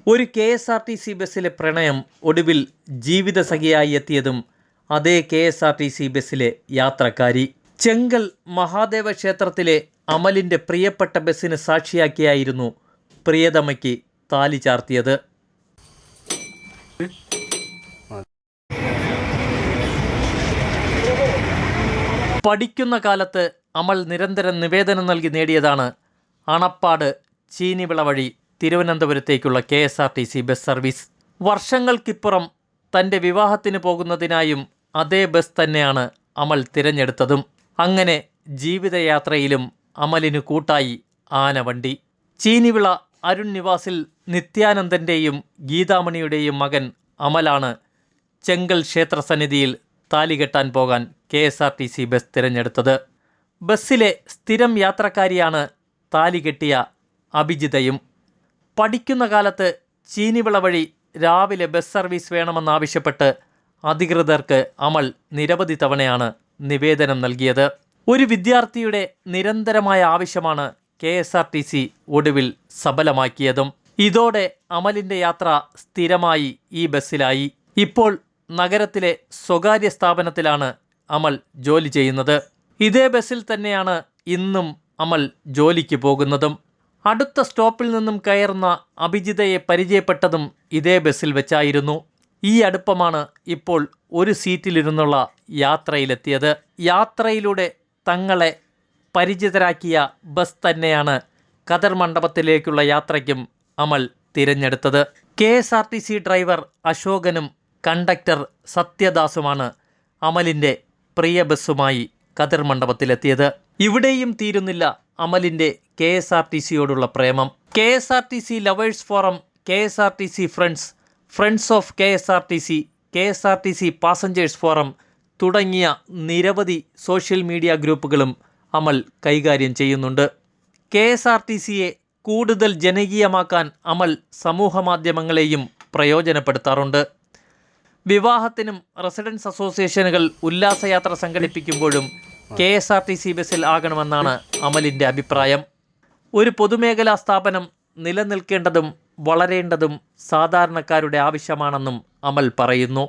ഒരു KSRTC ബസ്സിലെ പ്രണയം ഒടുവിൽ ജീവിതസഖിയായി എത്തിയതും അതേ KSRTC ബസ്സിലെ യാത്രക്കാരി. ചെങ്കൽ മഹാദേവ ക്ഷേത്രത്തിലെ അമലിൻ്റെ പ്രിയപ്പെട്ട ബസ്സിന് സാക്ഷിയാക്കിയായിരുന്നു പ്രിയതമയ്ക്ക് താലി ചാർത്തിയത്. പഠിക്കുന്ന കാലത്ത് അമൽ നിരന്തരം നിവേദനം നൽകി നേടിയതാണ് അണപ്പാട് ചീനിവിള വഴി തിരുവനന്തപുരത്തേക്കുള്ള KSRTC ബസ് സർവീസ്. വർഷങ്ങൾക്കിപ്പുറം തൻ്റെ വിവാഹത്തിന് പോകുന്നതിനായും അതേ ബസ് തന്നെയാണ് അമൽ തിരഞ്ഞെടുത്തതും. അങ്ങനെ ജീവിതയാത്രയിലും അമലിനു കൂട്ടായി ആനവണ്ടി. ചീനിവിള അരുൺ നിവാസിൽ നിത്യാനന്ദൻ്റെയും ഗീതാമണിയുടെയും മകൻ അമലാണ് ചെങ്കൽ ക്ഷേത്രസന്നിധിയിൽ താലികെട്ടാൻ പോകാൻ KSRTC ബസ് തിരഞ്ഞെടുത്തത്. ബസ്സിലെ സ്ഥിരം യാത്രക്കാരിയാണ് താലികെട്ടിയ അഭിജിതയും. പഠിക്കുന്ന കാലത്ത് ചീനിവിള വഴി രാവിലെ ബസ് സർവീസ് വേണമെന്നാവശ്യപ്പെട്ട് അധികൃതർക്ക് അമൽ നിരവധി തവണയാണ് നിവേദനം നൽകിയത്. ഒരു വിദ്യാർത്ഥിയുടെ നിരന്തരമായ ആവശ്യമാണ് KSRTC ഒടുവിൽ സഫലമാക്കിയതും. ഇതോടെ അമലിൻ്റെ യാത്ര സ്ഥിരമായി ഈ ബസ്സിലായി. ഇപ്പോൾ നഗരത്തിലെ സ്വകാര്യ സ്ഥാപനത്തിലാണ് അമൽ ജോലി ചെയ്യുന്നത്. ഇതേ ബസ്സിൽ തന്നെയാണ് ഇന്നും അമൽ ജോലിക്ക് പോകുന്നതും. അടുത്ത സ്റ്റോപ്പിൽ നിന്നും കയറുന്ന അഭിജിതയെ പരിചയപ്പെട്ടതും ഇതേ ബസ്സിൽ വെച്ചായിരുന്നു. ഈ അടുപ്പമാണ് ഇപ്പോൾ ഒരു സീറ്റിലിരുന്നുള്ള യാത്രയിലെത്തിയത്. യാത്രയിലൂടെ തങ്ങളെ പരിചിതരാക്കിയ ബസ് തന്നെയാണ് ഖദർ മണ്ഡപത്തിലേക്കുള്ള യാത്രയ്ക്കും അമൽ തിരഞ്ഞെടുത്തത്. KSRTC ഡ്രൈവർ അശോകനും കണ്ടക്ടർ സത്യദാസുമാണ് അമലിൻ്റെ പ്രിയ ബസ്സുമായി ഖദർ മണ്ഡപത്തിലെത്തിയത്. ഇവിടെയും തീരുന്നില്ല അമലിൻ്റെ KSRTCയോടുള്ള പ്രേമം. KSRTC lovers forum, KSRTC friends, friends of KSRTC passengers forum തുടങ്ങിയ നിരവധി സോഷ്യൽ മീഡിയ ഗ്രൂപ്പുകളും അമൽ കൈകാര്യം ചെയ്യുന്നുണ്ട്. KSRTCയെ കൂടുതൽ ജനകീയമാക്കാൻ അമൽ സമൂഹമാധ്യമങ്ങളെയും പ്രയോജനപ്പെടുത്താറുണ്ട്. വിവാഹത്തിനും റെസിഡൻസ് അസോസിയേഷനുകൾ ഉല്ലാസയാത്ര സംഘടിപ്പിക്കുമ്പോഴും KSRTC ബസ്സിൽ ആകണമെന്നാണ് അമലിൻ്റെ അഭിപ്രായം. ഒരു പൊതുമേഖലാ സ്ഥാപനം നിലനിൽക്കേണ്ടതും വളരേണ്ടതും സാധാരണക്കാരുടെ ആവശ്യമാണെന്നും അമൽ പറയുന്നു.